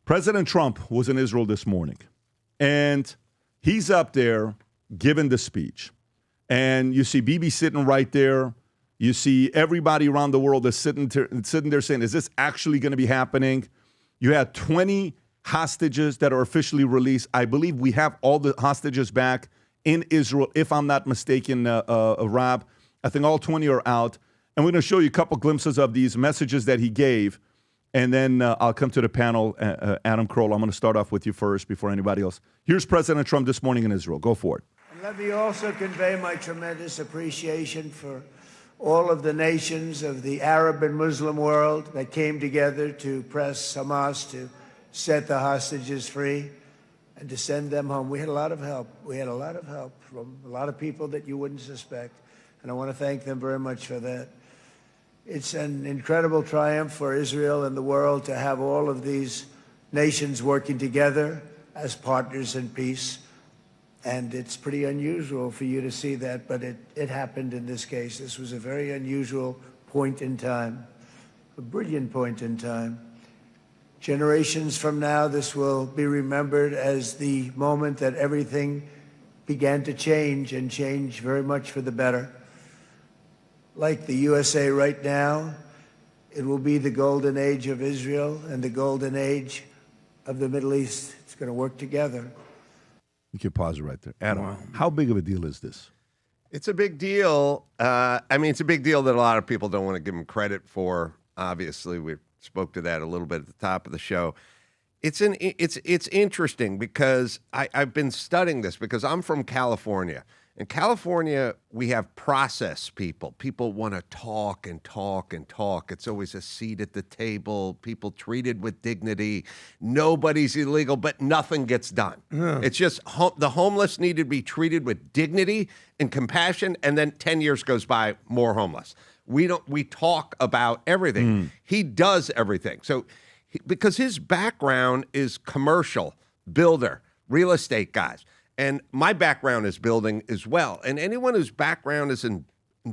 President Trump was in Israel this morning, and he's up there giving the speech. And you see Bibi sitting right there. You see everybody around the world that's sitting there saying, is this actually going to be happening? You had 20 hostages that are officially released. I believe we have all the hostages back in Israel, if I'm not mistaken, Rob. I think all 20 are out. And we're going to show you a couple glimpses of these messages that he gave. And then I'll come to the panel. Adam Kroll, I'm going to start off with you first before anybody else. Here's President Trump this morning in Israel. Go for it. And let me also convey my tremendous appreciation for all of the nations of the Arab and Muslim world that came together to press Hamas to set the hostages free and to send them home. We had a lot of help. We had a lot of help from a lot of people that you wouldn't suspect. And I want to thank them very much for that. It's an incredible triumph for Israel and the world to have all of these nations working together as partners in peace. And it's pretty unusual for you to see that, but it happened in this case. This was a very unusual point in time, a brilliant point in time. Generations from now, this will be remembered as the moment that everything began to change, and change very much for the better. Like the USA right now, it will be the golden age of Israel and the golden age of the Middle East. It's going to work together. You can pause it right there. Adam, how big of a deal is this? It's a big deal. It's a big deal that a lot of people don't want to give him credit for. Obviously, we spoke to that a little bit at the top of the show. It's interesting because I've been studying this because I'm from California. In California, we have process people. People want to talk and talk and talk. It's always a seat at the table, people treated with dignity. Nobody's illegal, but nothing gets done. Yeah. It's just the homeless need to be treated with dignity and compassion, and then 10 years goes by, more homeless. We talk about everything. He does everything. So because his background is commercial, builder, real estate guys. And my background is building as well. And anyone whose background is in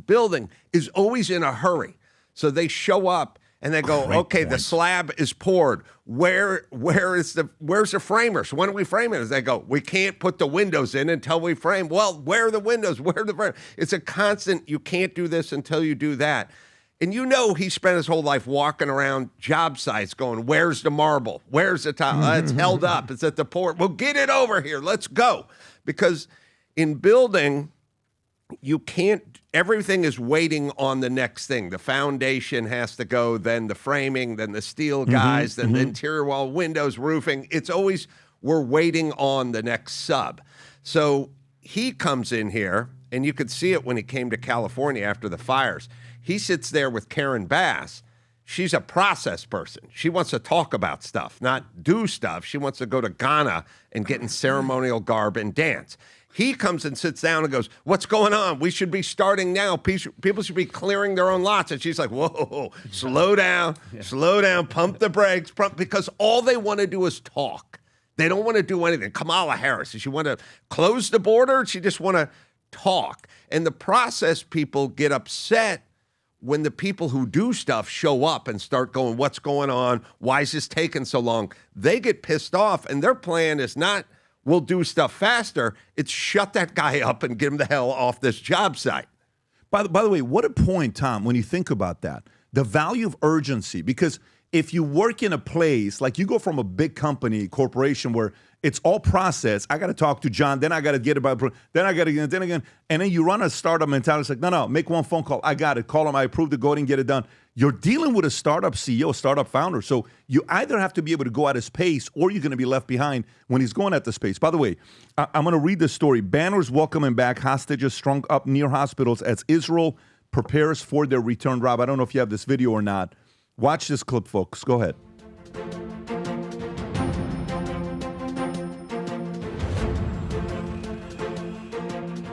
building is always in a hurry. So they show up and they go, okay, the slab is poured. Where's the framers? When are we framing it? They go, we can't put the windows in until we frame. Well, where are the windows? Where are the framers? It's a constant, you can't do this until you do that. And you know he spent his whole life walking around job sites going, where's the marble? Where's the tile? It's held up. It's at the port. Well, get it over here. Let's go. Because in building, you can't, everything is waiting on the next thing. The foundation has to go, then the framing, then the steel guys, then the interior wall, windows, roofing. It's always, we're waiting on the next sub. So he comes in here, and you could see it when he came to California after the fires. He sits there with Karen Bass. She's a process person. She wants to talk about stuff, not do stuff. She wants to go to Ghana and get in ceremonial garb and dance. He comes and sits down and goes, what's going on? We should be starting now. People should be clearing their own lots. And she's like, whoa, slow down, pump the brakes, because all they want to do is talk. They don't want to do anything. Kamala Harris, does she want to close the border? She just want to talk. And the process people get upset when the people who do stuff show up and start going, what's going on? Why is this taking so long? They get pissed off, and their plan is not, we'll do stuff faster. It's shut that guy up and get him the hell off this job site. By the way, what a point, Tom, when you think about that. The value of urgency, because if you work in a place, like you go from a big company, corporation, where it's all process. I got to talk to John, then I got to get about, then I got to get, then again. And then you run a startup mentality. It's like, no, make one phone call. I got it. Call him. I approve it. Go ahead and get it done. You're dealing with a startup CEO, startup founder. So you either have to be able to go at his pace or you're going to be left behind when he's going at the pace. By the way, I'm going to read the story. Banners welcoming back hostages strung up near hospitals as Israel prepares for their return. Rob, I don't know if you have this video or not. Watch this clip, folks. Go ahead.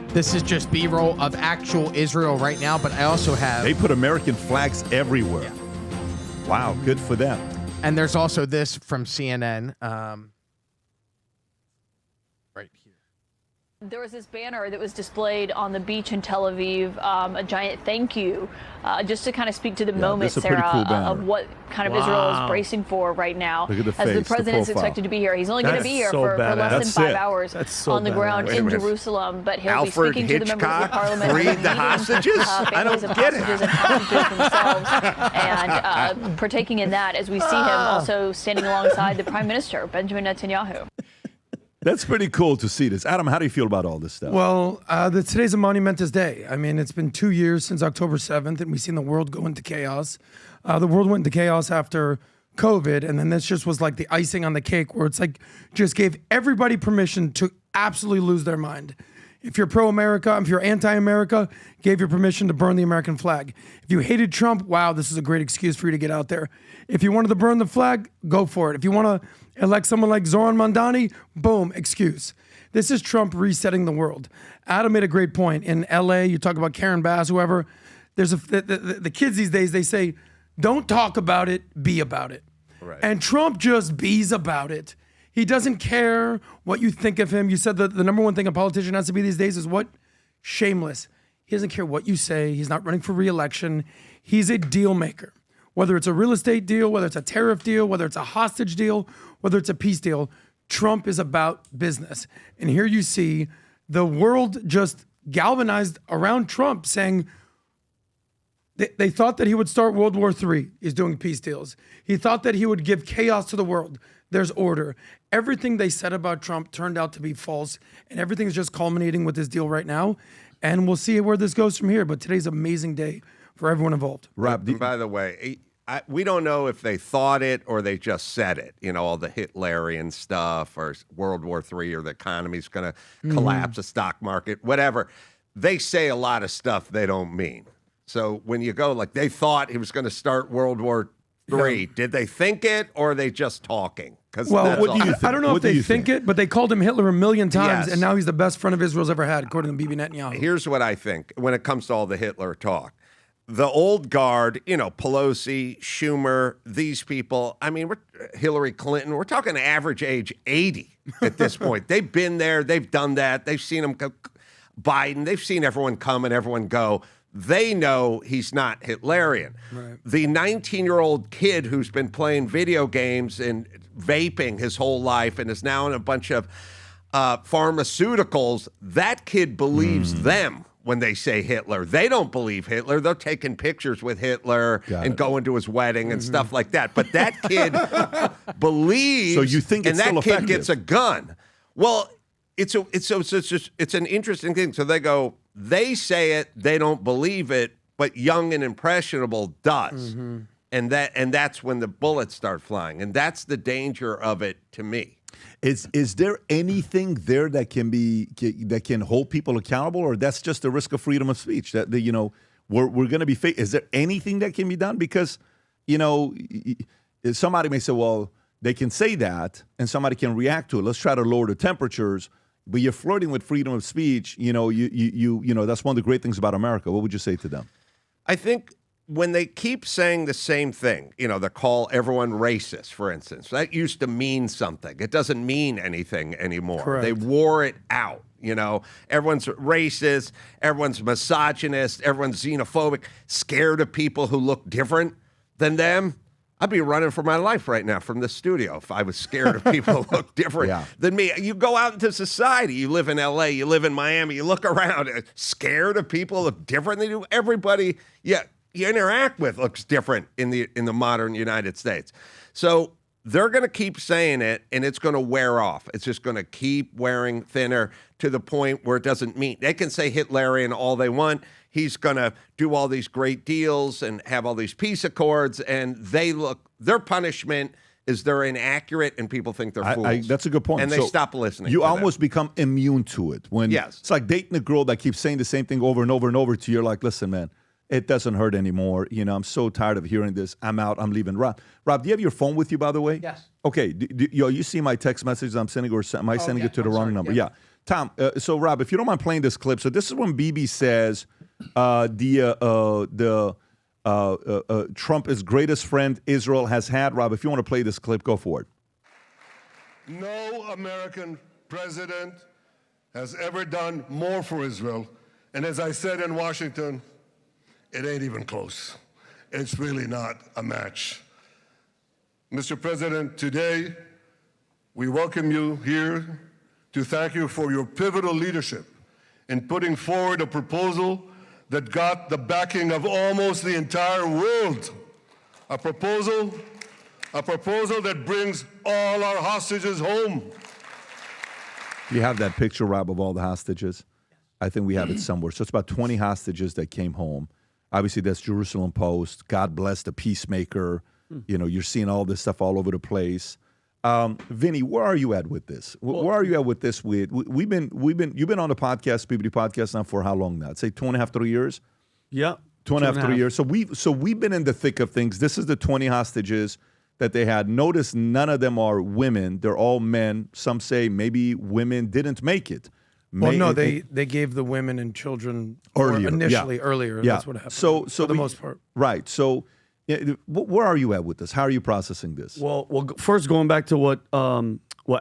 This is just B-roll of actual Israel right now, but I also have... They put American flags everywhere. Yeah. Wow, good for them. And there's also this from CNN right here. There was this banner that was displayed on the beach in Tel Aviv, a giant thank you, just to kind of speak to the moment, Sarah, cool of what kind of Israel is bracing for right now. Look at the as face, the president's expected to be here. He's only going to be here for less than 5 hours on the ground in Jerusalem, but he'll Alfred be speaking to the members of the parliament. Freed the hostages? I don't get it. And hostages themselves, and partaking in that as we see him also standing alongside the Prime Minister, Benjamin Netanyahu. That's pretty cool to see this. Adam, how do you feel about all this stuff? Well, today's a monumentous day. I mean, it's been 2 years since October 7th, and we've seen the world go into chaos. The world went into chaos after COVID, and then this just was like the icing on the cake, where it's like just gave everybody permission to absolutely lose their mind. If you're pro-America, if you're anti-America, gave you permission to burn the American flag. If you hated Trump, wow, this is a great excuse for you to get out there. If you wanted to burn the flag, go for it. If you want to elect someone like Zoran Mandani, boom, excuse. This is Trump resetting the world. Adam made a great point. In LA, you talk about Karen Bass, whoever. There's the kids these days, they say, don't talk about it, be about it. Right. And Trump just bees about it. He doesn't care what you think of him. You said that the number one thing a politician has to be these days is what? Shameless. He doesn't care what you say. He's not running for re-election. He's a deal maker. Whether it's a real estate deal, whether it's a tariff deal, whether it's a hostage deal, whether it's a peace deal, Trump is about business. And here you see the world just galvanized around Trump, saying they thought that he would start World War III. He's doing peace deals. He thought that he would give chaos to the world. There's order. Everything they said about Trump turned out to be false, and everything is just culminating with this deal right now. And we'll see where this goes from here. But today's an amazing day for everyone involved. Rob, and by the way, we don't know if they thought it or they just said it. You know, all the Hitlerian stuff or World War III or the economy's going to collapse, the stock market, whatever. They say a lot of stuff they don't mean. So when you go like they thought he was going to start World War III, did they think it or are they just talking? Well, what do you think? I don't know if they think it, but they called him Hitler a million times, and now he's the best friend of Israel's ever had, according to PBD Netanyahu. Here's what I think when it comes to all the Hitler talk. The old guard, you know, Pelosi, Schumer, these people, I mean, Hillary Clinton, we're talking average age 80 at this point. They've been there. They've done that. They've seen him go. Biden, they've seen everyone come and everyone go. They know he's not Hitlerian. Right. The 19-year-old kid who's been playing video games and vaping his whole life and is now in a bunch of pharmaceuticals, that kid believes them when they say Hitler. They don't believe Hitler. They're taking pictures with Hitler and going to his wedding and stuff like that. But that kid believes, so you think it's and still that kid effective. Gets a gun. Well, it's an interesting thing. So they go, they say it, they don't believe it, but young and impressionable does. And that's when the bullets start flying. And that's the danger of it to me. Is there anything there that can hold people accountable, or that's just the risk of freedom of speech that we're going to be is there anything that can be done? Because somebody may say, well, they can say that and somebody can react to it. Let's try to lower the temperatures. But you're flirting with freedom of speech. You that's one of the great things about America. What would you say to them? I think when they keep saying the same thing, they call everyone racist, for instance. That used to mean something. It doesn't mean anything anymore. Correct. They wore it out. Everyone's racist, everyone's misogynist, everyone's xenophobic, scared of people who look different than them. I'd be running for my life right now from this studio if I was scared of people who look different than me. You go out into society. You live in L.A., you live in Miami, you look around, scared of people who look different than you. Everybody you interact with looks different in the modern United States. So they're going to keep saying it, and it's going to wear off. It's just going to keep wearing thinner to the point where it doesn't mean. They can say Hitlerian all they want. He's going to do all these great deals and have all these peace accords, and their punishment is they're inaccurate and people think they're fools. That's a good point. And they stop listening. You almost become immune to it. Yes. It's like dating a girl that keeps saying the same thing over and over and over to you. You're like, listen, man, it doesn't hurt anymore. I'm so tired of hearing this. I'm out. I'm leaving. Rob, do you have your phone with you, by the way? Yes. Okay. You see my text messages I'm sending, or am I sending it to the wrong number? Yeah. Tom, so Rob, if you don't mind playing this clip. So this is when Bibi says Trump is greatest friend Israel has had. Rob, if you want to play this clip, go for it. No American president has ever done more for Israel. And as I said in Washington, it ain't even close. It's really not a match. Mr. President, today we welcome you here to thank you for your pivotal leadership in putting forward a proposal that got the backing of almost the entire world. A proposal that brings all our hostages home. You have that picture, Rob, of all the hostages? I think we have it somewhere. So it's about 20 hostages that came home. Obviously, that's Jerusalem Post. God bless the peacemaker. You know, you're seeing all this stuff all over the place. Vinny, where are you at with this? Where are you at with this? You've been on the podcast, PBD Podcast, now for how long now? I'd say 2.5, 3 years? Yeah. 2.5, 3 years. So we've been in the thick of things. This is the 20 hostages that they had. Notice none of them are women. They're all men. Some say maybe women didn't make it. Well, no, they gave the women and children earlier. Yeah. That's what happened. So for the most part. Right. So where are you at with this? How are you processing this? Well, first going back to what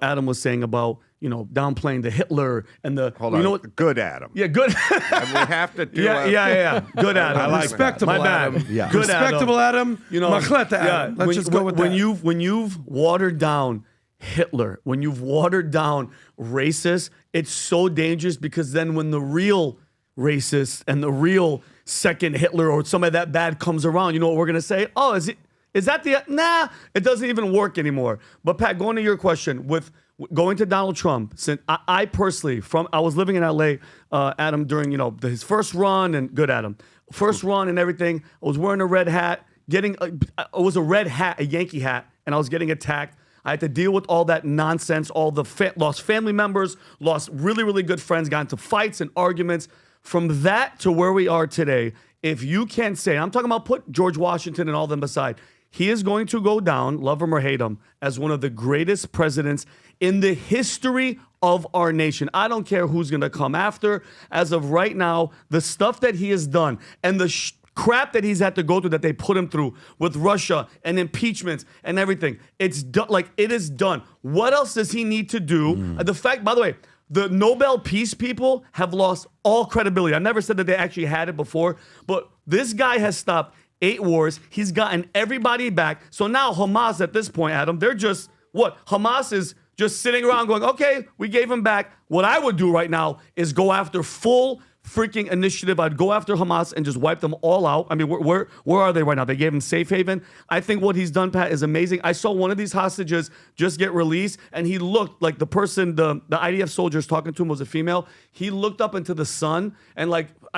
Adam was saying about, downplaying the Hitler and the You know what? Good Adam. Yeah, good. And we have to do yeah. Good Adam. I like respectable My bad. Adam. Yeah. Good Respectable Adam. Machleta Adam. Let's just go with that. When you've watered down Hitler, when you've watered down racists, it's so dangerous, because then when the real racist and the real second Hitler or somebody that bad comes around, you know what we're gonna say? Oh, is that the nah? It doesn't even work anymore. But Pat, going to your question with going to Donald Trump, since I personally I was living in LA, Adam, during his first run, and good Adam, first run and everything. I was wearing a red hat, it was a red hat, a Yankee hat, and I was getting attacked. I had to deal with all that nonsense, all the lost family members, lost really, really good friends, got into fights and arguments. From that to where we are today, if you can't say, I'm talking about put George Washington and all them aside, he is going to go down, love him or hate him, as one of the greatest presidents in the history of our nation. I don't care who's going to come after. As of right now, the stuff that he has done and the crap that he's had to go through, that they put him through with Russia and impeachments and everything, it's done. It is done. What else does he need to do? The fact, by the way, the Nobel Peace people have lost all credibility. I never said that they actually had it before, but this guy has stopped 8 wars. He's gotten everybody back. So now Hamas at this point, Adam, they're just, Hamas is just sitting around going, okay, we gave him back. What I would do right now is go after full freaking initiative. I'd go after Hamas and just wipe them all out. I mean, where are they right now? They gave him safe haven. I think what he's done, Pat, is amazing. I saw one of these hostages just get released, and he looked like the person, the IDF soldiers talking to him was a female. He looked up into the sun, and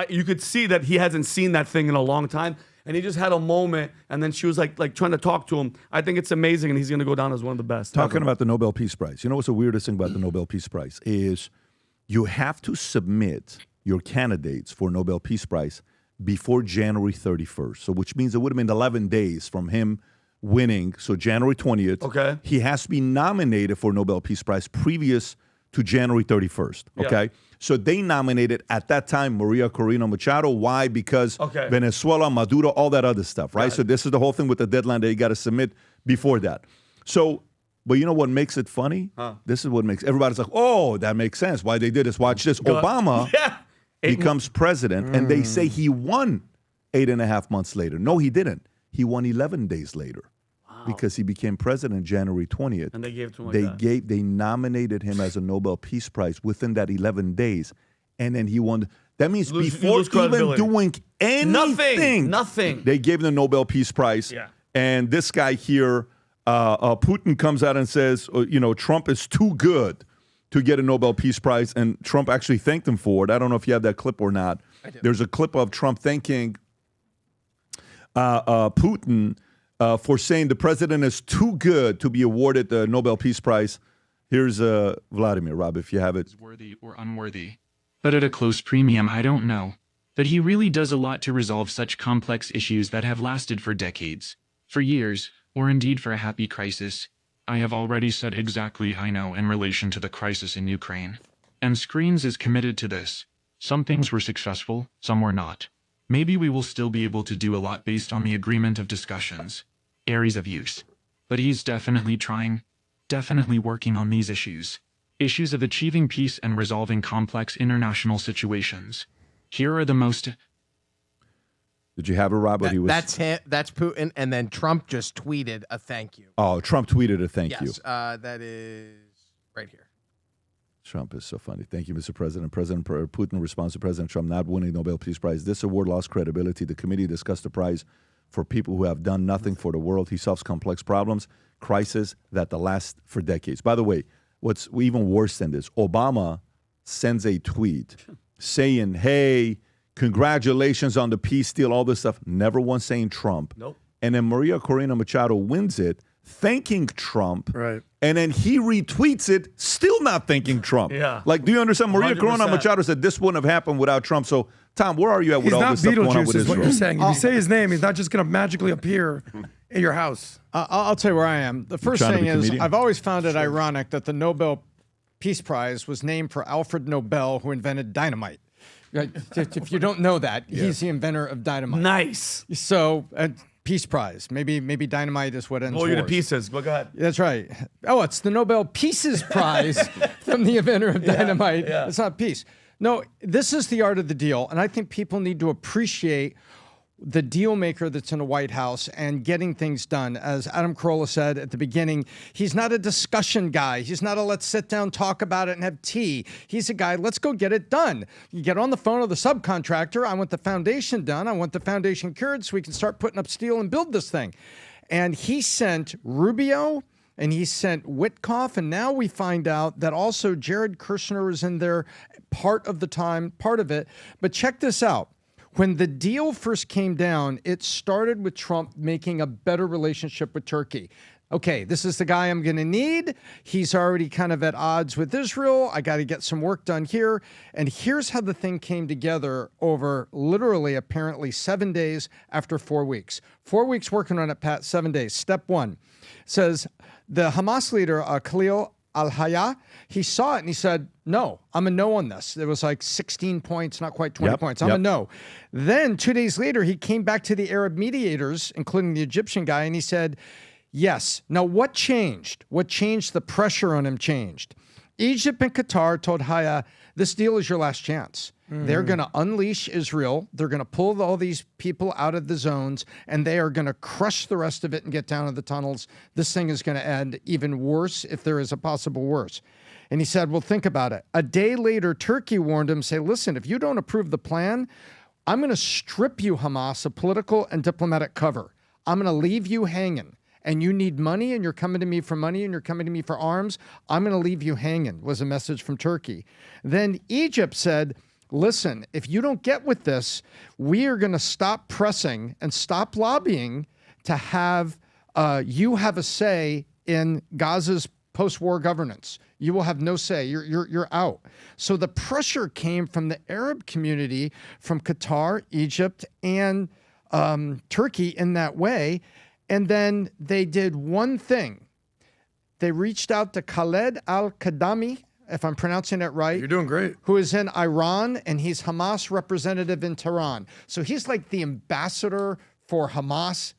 you could see that he hasn't seen that thing in a long time. And he just had a moment, and then she was like trying to talk to him. I think it's amazing, and he's going to go down as one of the best. Talking about the Nobel Peace Prize, you know what's the weirdest thing about the Nobel Peace Prize is you have to submit your candidates for Nobel Peace Prize before January 31st. So which means it would have been 11 days from him winning. So January 20th. Okay. He has to be nominated for Nobel Peace Prize previous to January 31st. Okay. Yeah. So they nominated at that time Maria Corina Machado. Why? Because Venezuela, Maduro, all that other stuff, right? So this is the whole thing with the deadline that you got to submit before that. So, but you know what makes it funny? This is what makes everybody's like, oh, that makes sense. Why they did this? Watch this. Obama becomes president, and they say he won 8.5 months later. No, he didn't. He won 11 days later. Because he became president January 20th. And they gave it to him They nominated him as a Nobel Peace Prize within that 11 days. And then he won. That means before even doing anything, nothing, they gave him the Nobel Peace Prize. Yeah. And this guy here, Putin comes out and says, Trump is too good to get a Nobel Peace Prize. And Trump actually thanked him for it. I don't know if you have that clip or not. There's a clip of Trump thanking Putin for saying the president is too good to be awarded the Nobel Peace Prize. Here's Vladimir, Rob, if you have it. Worthy or unworthy. But at a close premium, I don't know. But he really does a lot to resolve such complex issues that have lasted for decades, for years, or indeed for a happy crisis. I have already said exactly I know in relation to the crisis in Ukraine. And Screens is committed to this. Some things were successful, some were not. Maybe we will still be able to do a lot based on the agreement of discussions. Areas of use. But he's definitely trying, definitely working on these issues. issues of achieving peace and resolving complex international situations. Here are the most... Did you have it, Rob? That's him, that's Putin, and then Trump just tweeted a thank you. Oh, Trump tweeted a thank you. Yes, that is right here. Trump is so funny. Thank you, Mr. President. President Putin responds to President Trump not winning the Nobel Peace Prize. This award lost credibility. The committee discussed the prize for people who have done nothing for the world. He solves complex problems, crises that last for decades. By the way, what's even worse than this, Obama sends a tweet saying, hey, congratulations on the peace deal, all this stuff. Never once saying Trump. Nope. And then Maria Corina Machado wins it, thanking Trump. Right. And then he retweets it, still not thanking Trump. Yeah. Like, do you understand? Maria 100%. Corina Machado said this wouldn't have happened without Trump. So, Tom, where are you at with He's all not this stuff going on Beetlejuice, with is what Israel? you're saying. If you say his name, he's not just going to magically appear in your house. I'll tell you where I am. The first trying to thing be is, comedian? I've always found it ironic that the Nobel Peace Prize was named for Alfred Nobel, who invented dynamite. Right? If you don't know that, he's the inventor of dynamite. Nice. So, Peace Prize. Maybe dynamite is what ends Blow you to wars. pieces. But go ahead. That's right. Oh, it's the Nobel Peace Prize from the inventor of dynamite. yeah. It's not peace. No, this is the art of the deal, and I think people need to appreciate the deal maker that's in the White House and getting things done. As Adam Carolla said at the beginning, he's not a discussion guy. He's not a let's sit down, talk about it, and have tea. He's a guy, let's go get it done. You get on the phone with the subcontractor. I want the foundation done. I want the foundation cured so we can start putting up steel and build this thing. And he sent Rubio and he sent Witkoff, and now we find out that also Jared Kushner is in there part of it. But check this out. When the deal first came down, it started with Trump making a better relationship with Turkey. Okay, this is the guy I'm going to need. He's already kind of at odds with Israel. I got to get some work done here. And here's how the thing came together over literally, apparently, 7 days after 4 weeks. 4 weeks working on it, Pat, 7 days. Step one says the Hamas leader, Khalil al-Hayya, he saw it and he said, no, I'm a no on this. There was like 16 points, not quite 20 points. I'm a no. Then 2 days later, he came back to the Arab mediators, including the Egyptian guy, and he said, yes. Now, what changed? What changed? The pressure on him changed. Egypt and Qatar told Hayya, this deal is your last chance. They're going to unleash Israel. They're going to pull all these people out of the zones, and they are going to crush the rest of it and get down to the tunnels. This thing is going to end even worse if there is a possible worse. And he said, well, think about it. A day later, Turkey warned him, say, listen, if you don't approve the plan, I'm going to strip you, Hamas, of political and diplomatic cover. I'm going to leave you hanging. And you need money, and you're coming to me for money, and you're coming to me for arms. I'm going to leave you hanging, was a message from Turkey. Then Egypt said, listen, if you don't get with this, we are going to stop pressing and stop lobbying to have you have a say in Gaza's post-war governance. You will have no say. You're out. So the pressure came from the Arab community, from Qatar, Egypt, and Turkey in that way. And then they did one thing. They reached out to Khaled al-Qadami, if I'm pronouncing it right. You're doing great. Who is in Iran, and he's Hamas representative in Tehran. So he's like the ambassador for Hamas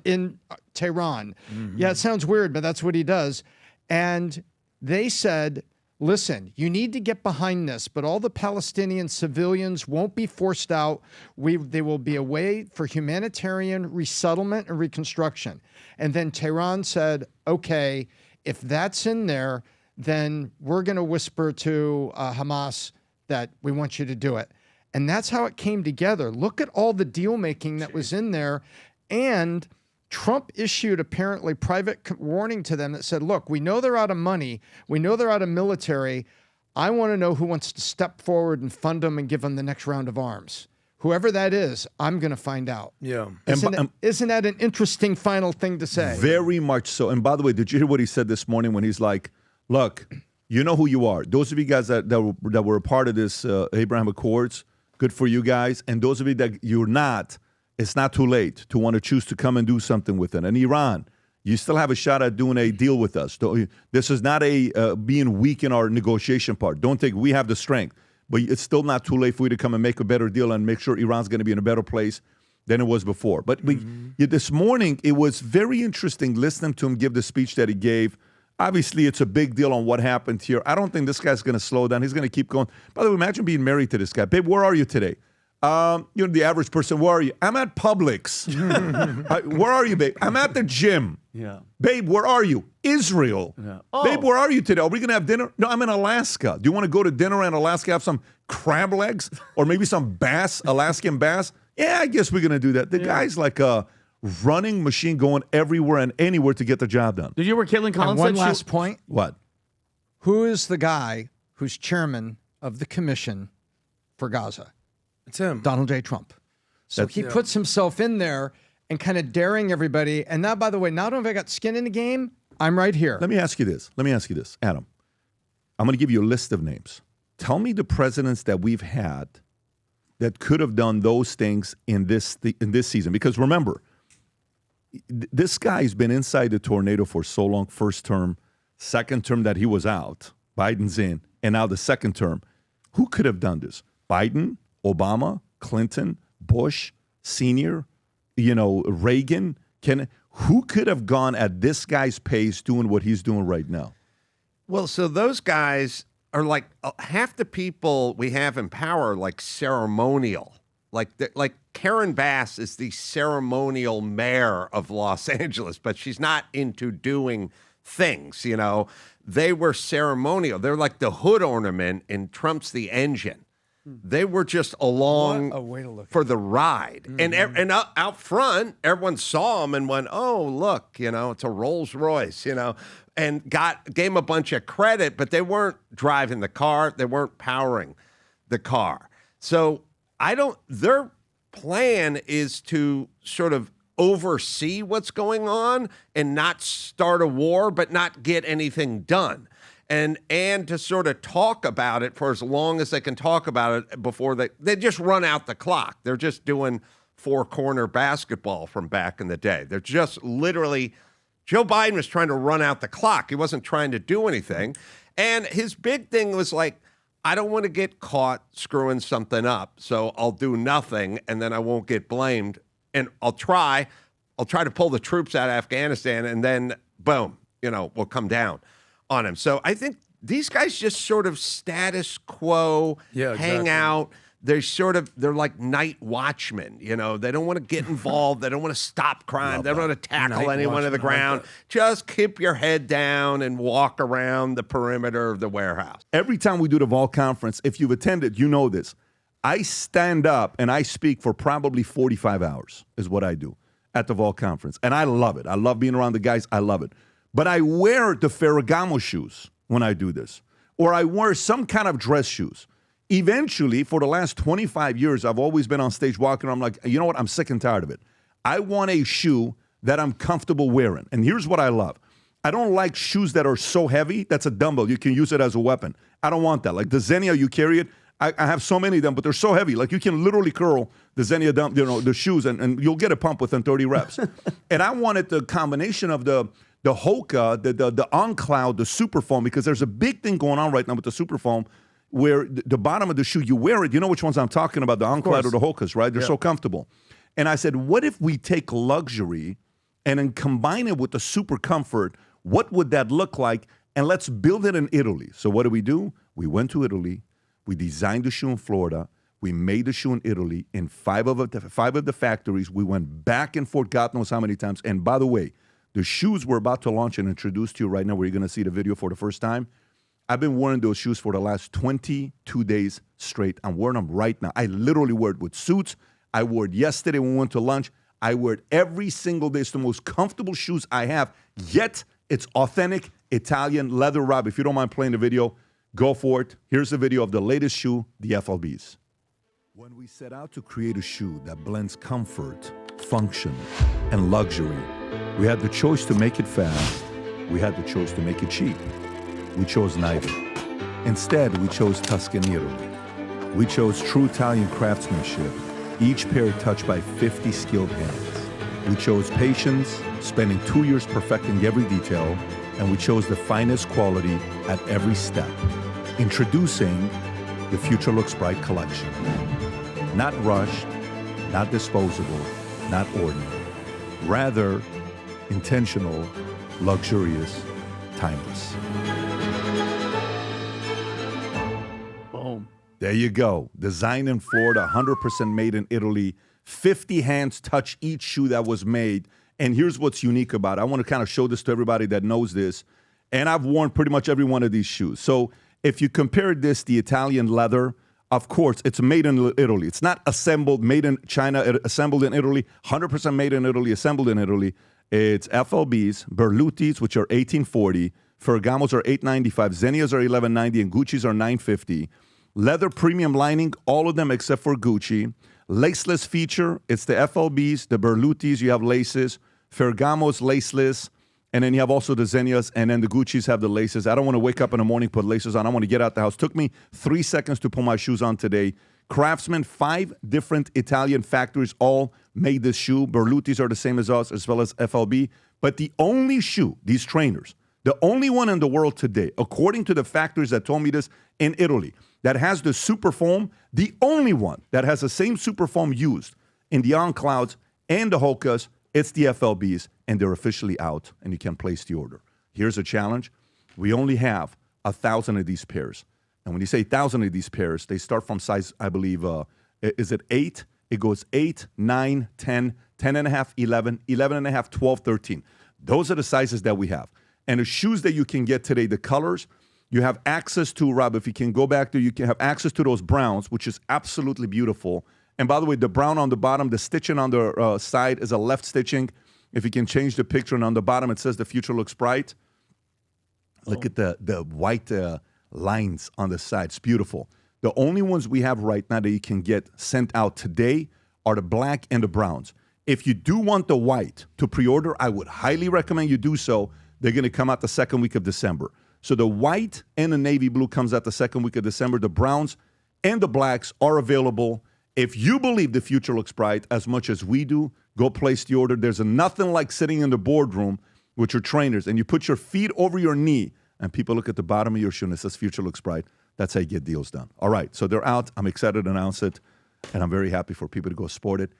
in Tehran. Yeah, it sounds weird, but that's what he does. And they said, listen, you need to get behind this, but all the Palestinian civilians won't be forced out. They will be a way for humanitarian resettlement and reconstruction. And then Tehran said, okay, if that's in there, then we're going to whisper to Hamas that we want you to do it. And that's how it came together. Look at all the deal making that was in there. And Trump issued apparently private warning to them that said, look, we know they're out of money. We know they're out of military. I want to know who wants to step forward and fund them and give them the next round of arms. Whoever that is, I'm going to find out. Yeah. Isn't that an interesting final thing to say? Very much so. And by the way, did you hear what he said this morning when he's like, look, you know who you are. Those of you guys that were a part of this Abraham Accords, good for you guys. And those of you that you're not, it's not too late to want to choose to come and do something with it. And Iran, you still have a shot at doing a deal with us. This is not a being weak in our negotiation part. Don't think we have the strength. But it's still not too late for you to come and make a better deal and make sure Iran's going to be in a better place than it was before. But this morning, it was very interesting listening to him give the speech that he gave Obviously, it's a big deal on what happened here. I don't think this guy's going to slow down. He's going to keep going. By the way, imagine being married to this guy. Babe, where are you today? The average person, where are you? I'm at Publix. Where are you, babe? I'm at the gym. Yeah. Babe, where are you? Israel. Yeah. Babe, where are you today? Are we going to have dinner? No, I'm in Alaska. Do you want to go to dinner in Alaska, have some crab legs or maybe some bass, Alaskan bass? Yeah, I guess we're going to do that. The guy's like a running machine going everywhere and anywhere to get the job done. Did you hear Caitlin Collins And one said last point. What? Who is the guy who's chairman of the commission for Gaza? It's him. Donald J. Trump. So he puts himself in there and kind of daring everybody. And now, by the way, not only have I got skin in the game, I'm right here. Let me ask you this, Adam. I'm going to give you a list of names. Tell me the presidents that we've had that could have done those things in this season. Because remember, this guy's been inside the tornado for so long. First term, second term that he was out, Biden's in, and now the second term. Who could have done this? Biden, Obama, Clinton, Bush, Senior, Reagan, Kennedy. Who could have gone at this guy's pace doing what he's doing right now? Well, so those guys are like half the people we have in power are like ceremonial. Like Karen Bass is the ceremonial mayor of Los Angeles, but she's not into doing things, They were ceremonial. They're like the hood ornament and Trump's the engine. They were just along for the ride. Mm-hmm. And out front, everyone saw them and went, oh, look, it's a Rolls Royce, and gave them a bunch of credit, but they weren't driving the car. They weren't powering the car. So their plan is to sort of oversee what's going on and not start a war, but not get anything done. And to sort of talk about it for as long as they can talk about it before they just run out the clock. They're just doing four-corner basketball from back in the day. They're just literally, Joe Biden was trying to run out the clock. He wasn't trying to do anything. And his big thing was like, I don't want to get caught screwing something up, so I'll do nothing, and then I won't get blamed. And I'll try to pull the troops out of Afghanistan, and then, boom, we'll come down on him. So I think these guys just sort of status quo, hang out. They're like night watchmen. They don't want to get involved. They don't want to stop crime. They don't want to tackle anyone to the ground. Just keep your head down and walk around the perimeter of the warehouse. Every time we do the Vol conference, if you've attended, you know this. I stand up and I speak for probably 45 hours is what I do at the Vol conference. And I love it. I love being around the guys. I love it. But I wear the Ferragamo shoes when I do this. Or I wear some kind of dress shoes. Eventually, for the last 25 years, I've always been on stage walking around. I'm like, you know what? I'm sick and tired of it. I want a shoe that I'm comfortable wearing. And here's what I love. I don't like shoes that are so heavy. That's a dumbbell. You can use it as a weapon. I don't want that. Like the Xenia, you carry it. I have so many of them, but they're so heavy. Like you can literally curl the Xenia, the shoes, and you'll get a pump within 30 reps. And I wanted the combination of the Hoka, the On Cloud, the Super Foam, because there's a big thing going on right now with the Super Foam where the bottom of the shoe, you wear it. You know which ones I'm talking about, the On Cloud or the Hokas, right? They're so comfortable. And I said, what if we take luxury and then combine it with the super comfort? What would that look like? And let's build it in Italy. So what do? We went to Italy. We designed the shoe in Florida. We made the shoe in Italy in five of the factories. We went back and forth, God knows how many times. And by the way, the shoes we're about to launch and introduce to you right now, where you're going to see the video for the first time, I've been wearing those shoes for the last 22 days straight. I'm wearing them right now. I literally wear it with suits. I wore it yesterday when we went to lunch. I wear it every single day. It's the most comfortable shoes I have, yet it's authentic Italian leather wrap. If you don't mind playing the video, go for it. Here's the video of the latest shoe, the FLBs. When we set out to create a shoe that blends comfort, function, and luxury, we had the choice to make it fast. We had the choice to make it cheap. We chose neither. Instead, we chose Tuscany, Italy. We chose true Italian craftsmanship, each pair touched by 50 skilled hands. We chose patience, spending 2 years perfecting every detail, and we chose the finest quality at every step. Introducing the Future Looks Bright collection. Not rushed, not disposable, not ordinary. Rather, intentional, luxurious, timeless. Boom. There you go. Designed in Florida, 100% made in Italy. 50 hands touch each shoe that was made. And here's what's unique about it. I want to kind of show this to everybody that knows this. And I've worn pretty much every one of these shoes. So if you compare this, the Italian leather, of course, it's made in Italy. It's not assembled, made in China, assembled in Italy, 100% made in Italy, assembled in Italy. It's FLBs, Berluttis, which are 1840, Ferragamos are 895, Zennias are 1190, and Gucci's are 950. Leather premium lining, all of them except for Gucci. Laceless feature, it's the FLBs, the Berluttis, you have laces, Ferragamos laceless, and then you have also the Zennias, and then the Gucci's have the laces. I don't want to wake up in the morning, put laces on. I want to get out the house. Took me 3 seconds to put my shoes on today. Craftsman, 5 different Italian factories all made this shoe. Berluttis are the same as us, as well as FLB. But the only shoe, these trainers, the only one in the world today, according to the factories that told me this in Italy, that has the super foam, the only one that has the same super foam used in the On Clouds and the Hokas, it's the FLBs, and they're officially out, and you can place the order. Here's a challenge. We only have 1,000 of these pairs. And when you say 1,000 of these pairs, they start from size, I believe, is it 8? It goes 8, 9, 10, 10 and a half, 11, 11 and a half, 12, 13. Those are the sizes that we have. And the shoes that you can get today, the colors, you have access to, Rob, if you can go back there, you can have access to those browns, which is absolutely beautiful. And by the way, the brown on the bottom, the stitching on the side is a left stitching. If you can change the picture, and on the bottom it says the future looks bright. Look at the white lines on the side. It's beautiful. The only ones we have right now that you can get sent out today are the black and the browns. If you do want the white to pre-order, I would highly recommend you do so. They're going to come out the second week of December. So the white and the navy blue comes out the second week of December. The browns and the blacks are available. If you believe the future looks bright as much as we do, go place the order. There's nothing like sitting in the boardroom with your trainers and you put your feet over your knee and people look at the bottom of your shoe and it says future looks bright. That's how you get deals done. All right, so they're out. I'm excited to announce it, and I'm very happy for people to go sport it.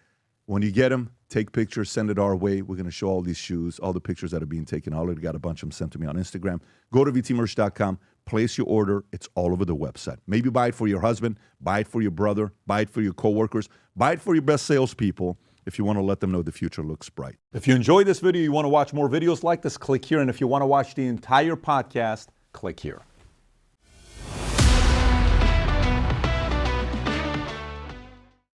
When you get them, take pictures, send it our way. We're going to show all these shoes, all the pictures that are being taken. I already got a bunch of them sent to me on Instagram. Go to vtmerch.com, place your order. It's all over the website. Maybe buy it for your husband, buy it for your brother, buy it for your coworkers, buy it for your best salespeople if you want to let them know the future looks bright. If you enjoyed this video, you want to watch more videos like this, click here. And if you want to watch the entire podcast, click here.